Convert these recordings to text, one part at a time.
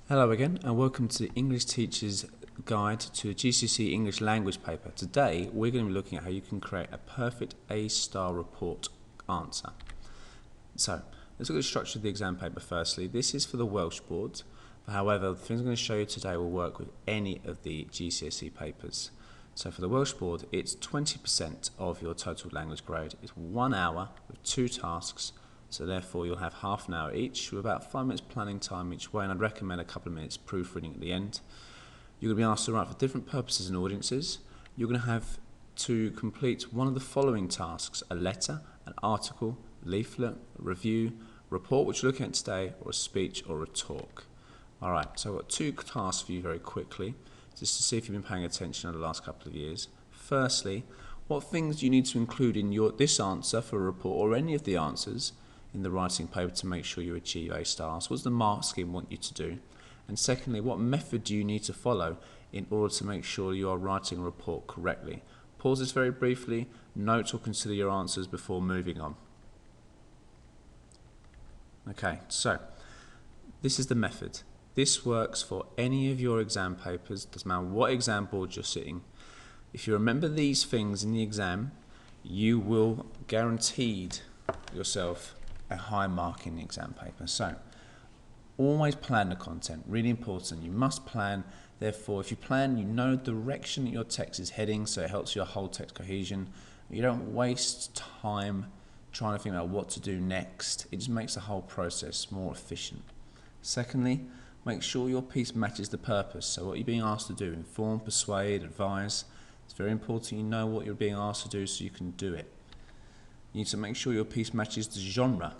Hello again and welcome to the English Teacher's Guide to a GCSE English Language paper. Today we're going to be looking at how you can create a perfect A-star report answer. So let's look at the structure of the exam paper firstly. This is for the Welsh board, however the things I'm going to show you today will work with any of the GCSE papers. So for the Welsh board it's 20% of your total language grade. It's 1 hour with 2 tasks. So therefore you'll have half an hour each with about 5 minutes planning time each way, and I'd recommend a couple of minutes proofreading at the end. You're going to be asked to write for different purposes and audiences. You're going to have to complete one of the following tasks: a letter, an article, leaflet, a review, report which we're looking at today, or a speech or a talk. Alright, so I've got 2 tasks for you very quickly, just to see if you've been paying attention over the last couple of years. Firstly, what things do you need to include in this answer for a report, or any of the answers in the writing paper, to make sure you achieve A stars? What's the mark scheme want you to do? And secondly, what method do you need to follow in order to make sure you are writing a report correctly? Pause this very briefly, note or consider your answers before moving on. Okay, so this is the method. This works for any of your exam papers, doesn't matter what exam board you're sitting. If you remember these things in the exam, you will guaranteed yourself a high mark in the exam paper. So always plan the content, really important. You must plan. Therefore, if you plan, you know the direction that your text is heading, so it helps your whole text cohesion. You don't waste time trying to think about what to do next. It just makes the whole process more efficient. Secondly, make sure your piece matches the purpose. So what you're being asked to do: inform, persuade, advise. It's very important you know what you're being asked to do so you can do it. You need to make sure your piece matches the genre.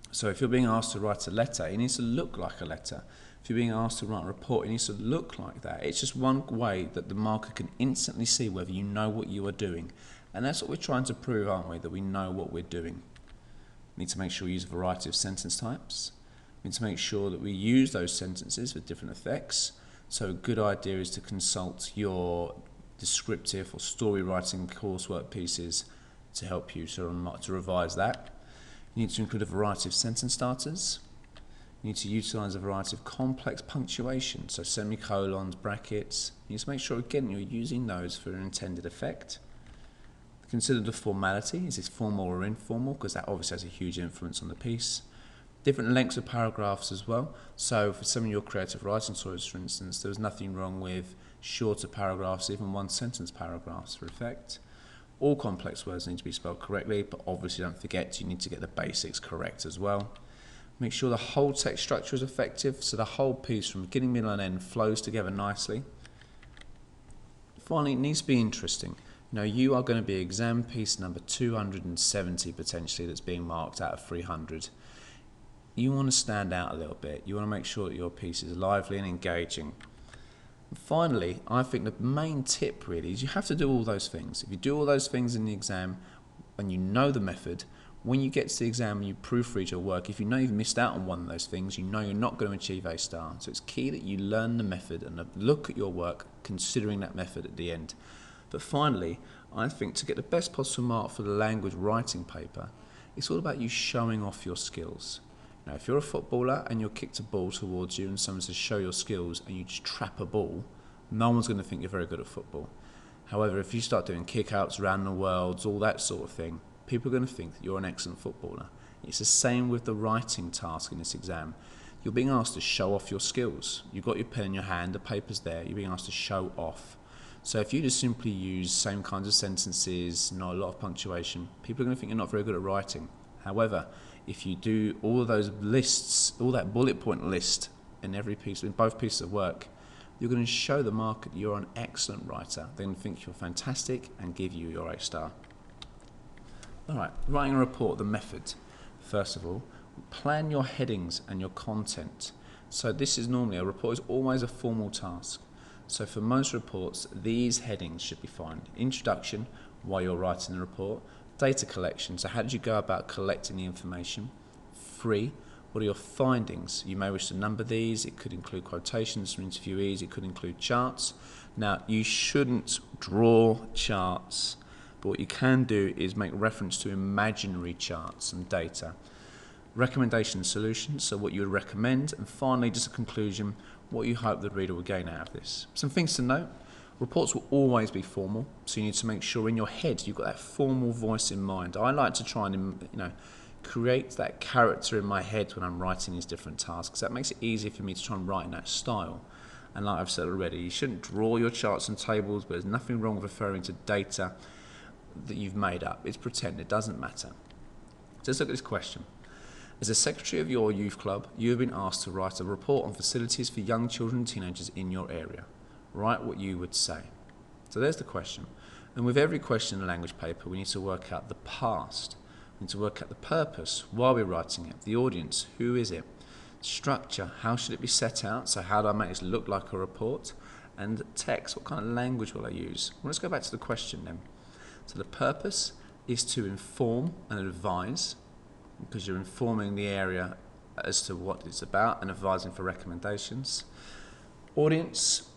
So if you're being asked to write a letter, it needs to look like a letter. If you're being asked to write a report, it needs to look like that. It's just one way that the marker can instantly see whether you know what you are doing. And that's what we're trying to prove, aren't we? That we know what we're doing. We need to make sure we use a variety of sentence types. We need to make sure that we use those sentences with different effects. So a good idea is to consult your descriptive or story writing coursework pieces to help you to revise that. You need to include a variety of sentence starters. You need to utilise a variety of complex punctuation, so semicolons, brackets. You need to make sure again you're using those for an intended effect. Consider the formality. Is this formal or informal? Because that obviously has a huge influence on the piece. Different lengths of paragraphs as well. So for some of your creative writing stories, for instance, there was nothing wrong with shorter paragraphs, even 1 sentence paragraphs for effect. All complex words need to be spelled correctly, but obviously don't forget you need to get the basics correct as well. Make sure the whole text structure is effective, so the whole piece from beginning, middle and end flows together nicely. Finally, it needs to be interesting. Now you are going to be exam piece number 270 potentially that's being marked out of 300. You want to stand out a little bit. You want to make sure that your piece is lively and engaging. Finally, I think the main tip really is you have to do all those things. If you do all those things in the exam and you know the method, when you get to the exam and you proofread your work, if you know you've missed out on one of those things, you know you're not going to achieve A star. So it's key that you learn the method and look at your work considering that method at the end. But finally, I think to get the best possible mark for the language writing paper, it's all about you showing off your skills. Now, if you're a footballer and you're kicked a ball towards you and someone says show your skills and you just trap a ball, no one's going to think you're very good at football. However, if you start doing kick-outs, around the worlds, all that sort of thing, people are going to think that you're an excellent footballer. It's the same with the writing task in this exam. You're being asked to show off your skills. You've got your pen in your hand, the paper's there, you're being asked to show off. So if you just simply use same kinds of sentences, not a lot of punctuation, people are going to think you're not very good at writing. However, if you do all of those lists, all that bullet point list in every piece, in both pieces of work, you're going to show the market you're an excellent writer. They're going to think you're fantastic and give you your A star. Alright, writing a report, the method. First of all, plan your headings and your content. So this is normally, a report is always a formal task. So for most reports, these headings should be fine. Introduction, why you're writing the report. Data collection, so how did you go about collecting the information? Free, what are your findings? You may wish to number these. It could include quotations from interviewees, it could include charts. Now, you shouldn't draw charts, but what you can do is make reference to imaginary charts and data. recommendation and solutions, so what you would recommend, and finally just a conclusion, what you hope the reader will gain out of this. Some things to note: reports will always be formal, so you need to make sure in your head you've got that formal voice in mind. I like to try and create that character in my head when I'm writing these different tasks. That makes it easier for me to try and write in that style. And like I've said already, you shouldn't draw your charts and tables, but there's nothing wrong with referring to data that you've made up. It's pretend, it doesn't matter. So let's look at this question. As a secretary of your youth club, you have been asked to write a report on facilities for young children and teenagers in your area. Write what you would say. So there's the question. And with every question in a language paper, we need to work out the past. We need to work out the purpose, why we're writing it, the audience, who is it, structure, how should it be set out, so how do I make this look like a report, and text, what kind of language will I use? Well, let's go back to the question then. So the purpose is to inform and advise, because you're informing the area as to what it's about and advising for recommendations. Audience,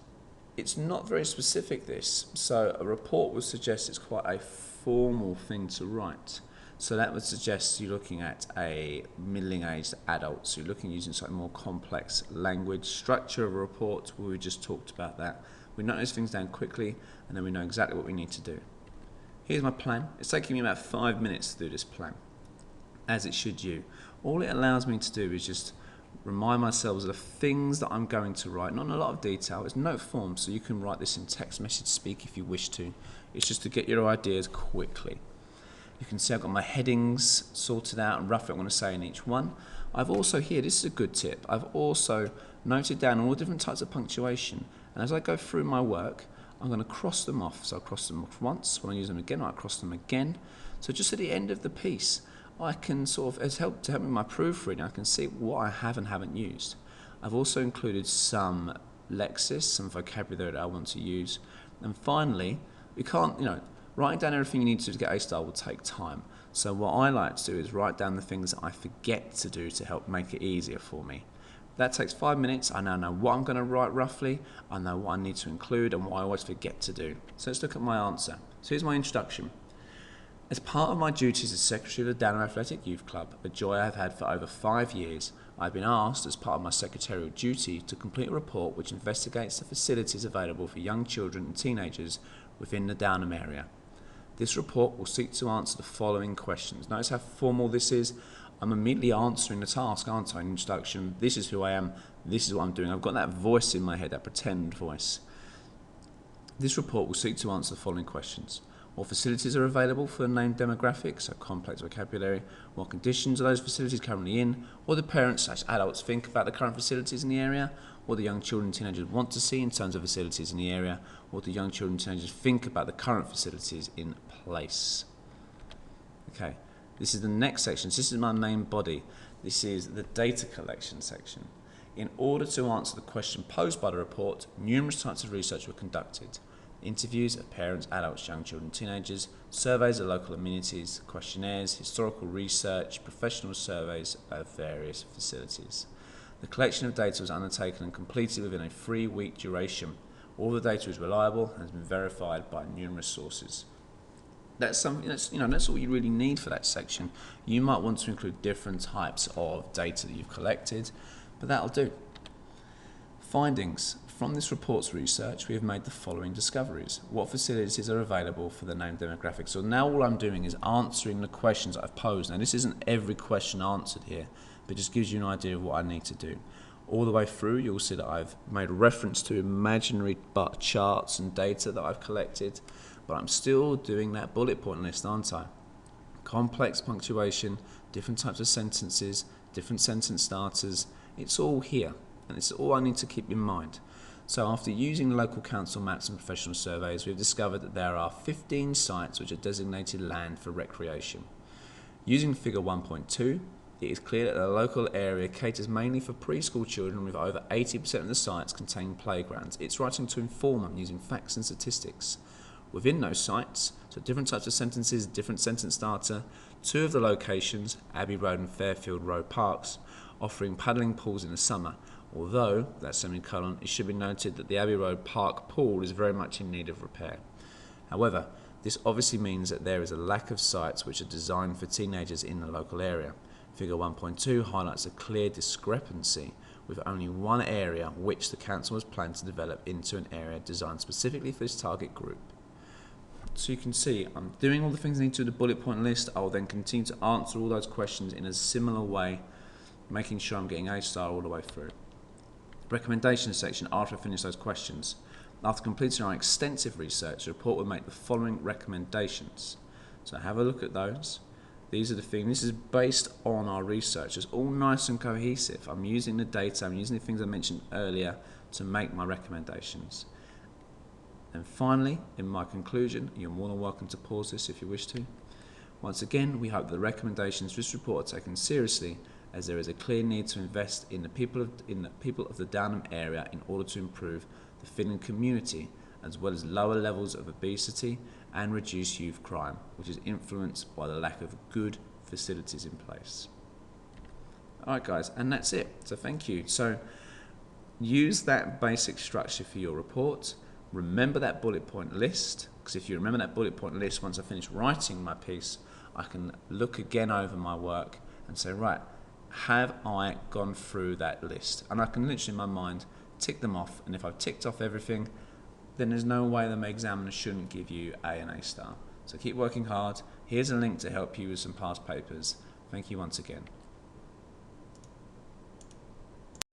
it's not very specific, this, so a report would suggest it's quite a formal thing to write. So that would suggest you're looking at a middling-aged adult, so you're looking at using slightly more complex language. Structure of a report, we just talked about that. We note those things down quickly, and then we know exactly what we need to do. Here's my plan. It's taking me about 5 minutes to do this plan, as it should you. All it allows me to do is just remind myself of the things that I'm going to write, not in a lot of detail. It's note form, so you can write this in text message speak if you wish to. It's just to get your ideas quickly. You can see I've got my headings sorted out and roughly what I'm going to say in each one. I've also here, this is a good tip, I've also noted down all the different types of punctuation, and as I go through my work, I'm going to cross them off. So I'll cross them off once, when I use them again, I'll cross them again. So just at the end of the piece, I can sort of, to help me with my proofreading, I can see what I have and haven't used. I've also included some lexis, some vocabulary that I want to use. And finally, we can't, writing down everything you need to get A star will take time. So what I like to do is write down the things that I forget to do to help make it easier for me. That takes 5 minutes. I now know what I'm going to write roughly. I know what I need to include and what I always forget to do. So let's look at my answer. So here's my introduction. As part of my duties as Secretary of the Downham Athletic Youth Club, a joy I have had for over 5 years, I've been asked as part of my secretarial duty to complete a report which investigates the facilities available for young children and teenagers within the Downham area. This report will seek to answer the following questions. Notice how formal this is. I'm immediately answering the task, aren't I? An introduction, this is who I am, this is what I'm doing. I've got that voice in my head, that pretend voice. This report will seek to answer the following questions. What facilities are available for the named demographic, so complex vocabulary? What conditions are those facilities currently in? What do parents/adults think about the current facilities in the area? What do young children and teenagers want to see in terms of facilities in the area? What do young children and teenagers think about the current facilities in place? Okay, this is the next section. So this is my main body. This is the data collection section. In order to answer the question posed by the report, numerous types of research were conducted. Interviews of parents, adults, young children, teenagers, surveys of local amenities, questionnaires, historical research, professional surveys of various facilities. The collection of data was undertaken and completed within a 3-week duration. All the data is reliable and has been verified by numerous sources. That's something that's all you really need for that section. You might want to include different types of data that you've collected, but that'll do. Findings. From this report's research, we have made the following discoveries. What facilities are available for the named demographic? So now all I'm doing is answering the questions that I've posed. Now this isn't every question answered here, but it just gives you an idea of what I need to do. All the way through, you'll see that I've made reference to imaginary charts and data that I've collected, but I'm still doing that bullet point list, aren't I? Complex punctuation, different types of sentences, different sentence starters, it's all here, and it's all I need to keep in mind. So after using local council maps and professional surveys, we've discovered that there are 15 sites which are designated land for recreation. Using figure 1.2, it is clear that the local area caters mainly for preschool children, with over 80% of the sites contain playgrounds. It's writing to inform them using facts and statistics. Within those sites, so different types of sentences, different sentence starter, 2 of the locations, Abbey Road and Fairfield Road Parks, offering paddling pools in the summer. Although, that semicolon, it should be noted that the Abbey Road Park pool is very much in need of repair. However, this obviously means that there is a lack of sites which are designed for teenagers in the local area. Figure 1.2 highlights a clear discrepancy with only one area which the council has planned to develop into an area designed specifically for this target group. So you can see I'm doing all the things I need to do with the bullet point list. I will then continue to answer all those questions in a similar way, making sure I'm getting A star all the way through. Recommendations section, after I finish those questions. After completing our extensive research, the report will make the following recommendations. So have a look at those. These are the things, this is based on our research. It's all nice and cohesive. I'm using the data, I'm using the things I mentioned earlier to make my recommendations. And finally, in my conclusion, you're more than welcome to pause this if you wish to. Once again, we hope the recommendations of this report are taken seriously, as there is a clear need to invest in the people of the Downham area in order to improve the Finland community, as well as lower levels of obesity and reduce youth crime, which is influenced by the lack of good facilities in place. Alright guys, and that's it. So thank you. So use that basic structure for your report. Remember that bullet point list, because if you remember that bullet point list, once I finish writing my piece, I can look again over my work and say, right, have I gone through that list? And I can literally in my mind tick them off, and if I've ticked off everything, then there's no way that my examiner shouldn't give you A and A star. So keep working hard. Here's a link to help you with some past papers. Thank you once again.